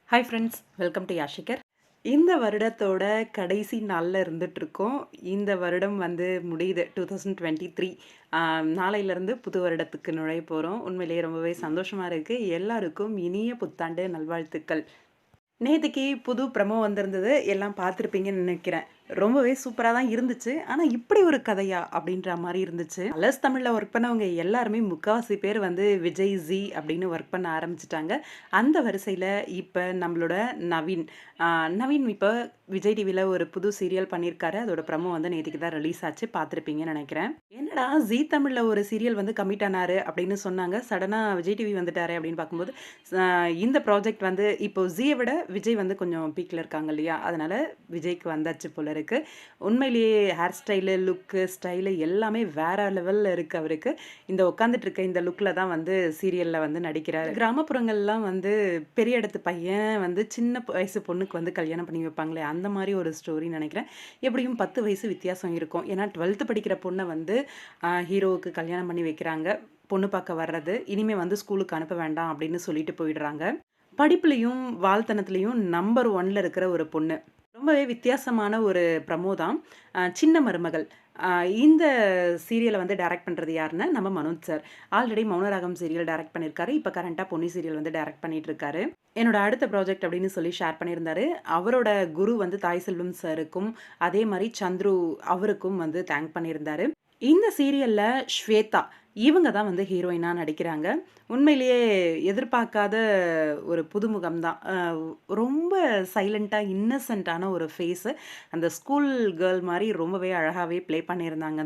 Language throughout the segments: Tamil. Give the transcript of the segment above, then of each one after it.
Hi friends, welcome to Yashikar. இந்த வருடத்தோட கடைசி நாளில் இருந்துகிட்ருக்கோம். இந்த வருடம் வந்து முடியுது 2023. நாளையிலேருந்து புது வருடத்துக்கு நுழைய போகிறோம். உண்மையிலேயே ரொம்பவே சந்தோஷமாக இருக்குது. எல்லாருக்கும் இனிய புத்தாண்டு நல்வாழ்த்துக்கள். நேத்திக்கு புது ப்ரமோ வந்திருந்தது. எல்லாம் பார்த்துருப்பீங்கன்னு நினைக்கிறேன். ரொம்பவே சூப்பரா தான் இருந்துச்சு. ஆனா, இப்படி ஒரு கதையா? அப்படின்ற மாரி இருந்துச்சு. கலர்ஸ் தமிழ்ல ஒர்க் பண்ணவங்க எல்லாருமே முக்காவாசி பேர் வந்து விஜய் ஜீ அப்படின்னு ஒர்க் பண்ண ஆரம்பிச்சுட்டாங்க. அந்த வரிசையில இப்ப நம்மளோட நவீன். அ நவீன் இப்ப விஜய் டிவில ஒரு புது சீரியல் பண்ணியிருக்காரு. அதோட ப்ரமோ வந்து நேத்திக்கு தான் ரிலீஸ் ஆச்சு. பார்த்துருப்பீங்கன்னு நெனைக்கிறேன். என்னடா ஜீ தமிழ்ல ஒரு சீரியல் வந்து கமிட் ஆனாரு அப்படின்னு சொன்னாங்க. சடனா விஜய் டிவி வந்துட்டாரே அப்படின்னு பார்க்கும்போது, இந்த ப்ராஜெக்ட் வந்து இப்போ ஜீய விட விஜய் வந்து கொஞ்சம் பீக்ல இருக்காங்க இல்லையா? அதனால விஜய்க்கு வந்தாச்சு போல இருக்கு. உண்மையிலேயே ஹேர் ஸ்டைலு, லுக்கு, ஸ்டைலு எல்லாமே வேற லெவல்ல இருக்கு அவருக்கு. இந்த உட்காந்துட்டு இருக்க இந்த லுக்ல தான் வந்து சீரியல்ல வந்து நடிக்கிறாரு. கிராமப்புறங்கள்லாம் வந்து பெரிய இடத்து பையன் வந்து சின்ன வயசு பொண்ணுக்கு வந்து கல்யாணம் பண்ணி வைப்பாங்களே, அந்த மாரி ஒரு ஸ்டோரின்னு நெனைக்கிறேன். எப்படியும் 10 வயசு வித்தியாசம் இருக்கும். ஏன்னா 12த் படிக்கிற பொண்ண வந்து ஹீரோவுக்கு கல்யாணம் பண்ணி வைக்கிறாங்க. பொண்ணு பார்க்க வர்றது. இனிமே வந்து ஸ்கூலுக்கு அனுப்ப வேண்டாம் அப்படின்னு சொல்லிட்டு போயிடுறாங்க. படிப்புலயும், வால்தனத்திலயும் நம்பர் 1ல இருக்கிற ஒரு பொண்ணு. ரொம்பவே வித்தியாசமான ஒரு ப்ரமோ தான். சின்ன மருமகள். அ இந்த சீரியல வந்து டைரக்ட் பண்றது யாருன்னா, நம்ம Manoj sir. Already Mounaragam serial direct பண்ணியிருக்காரு. இப்ப கரண்ட்டா பொன்னி சீரியல் வந்து டைரக்ட் பண்ணிட்டு இருக்காரு. என்னோட அடுத்த ப்ராஜெக்ட் அப்படின்னு சொல்லி ஷேர் பண்ணியிருந்தாரு. அவரோட குரு வந்து தாய் செல்வம் சாருக்கும், அதே மாரி சந்துரு அவருக்கும் வந்து தேங்க் பண்ணியிருந்தாரு. இந்த சீரியல்ல ஸ்வேதா இவங்க தான் வந்து ஹீரோயினா நடிக்கிறாங்க. உண்மையிலேயே எதிர்பார்க்காத ஒரு புதுமுகம் தான். ரொம்ப சைலன்ட்டா, இன்னசென்ட்டான ஒரு ஃபேஸு. அந்த ஸ்கூல் கேர்ள் மாரி ரொம்பவே அழகாவே ப்ளே பண்ணியிருந்தாங்க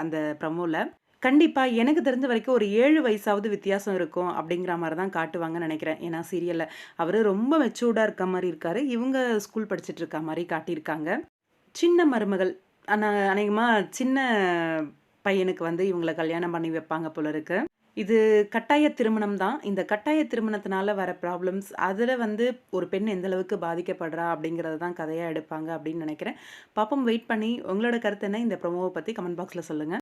அந்த ப்ரமோல. கண்டிப்பா எனக்கு தெரிஞ்ச வரைக்கும் ஒரு 7 வயசாவது வித்தியாசம் இருக்கும் அப்படிங்கிற மாரி தான் காட்டுவாங்கன்னு நெனைக்கிறேன். ஏன்னா சீரியல்ல. அவரு ரொம்ப மெச்சூர்டா இருக்க மாரி இருக்காரு. இவங்க ஸ்கூல் படிச்சுட்டு இருக்க மாரி காட்டியிருக்காங்க. சின்ன மருமகள். அநேகமா சின்ன பையனுக்கு வந்து இவங்கள கல்யாணம் பண்ணி வைப்பாங்க போல இருக்கு. இது கட்டாய திருமணம் தான். இந்த கட்டாய திருமணத்தினால வர ப்ராப்ளம்ஸ், அதில வந்து ஒரு பெண் எந்த அளவுக்கு பாதிக்கப்படுறா அப்படிங்கிறத தான் கதையா எடுப்பாங்க அப்படின்னு நினைக்கிறேன். பாப்போம், வெயிட் பண்ணி உங்களோட கருத்து என்ன? இந்த ப்ரோமோவ பத்தி கமெண்ட் பாக்ஸ்ல சொல்லுங்க.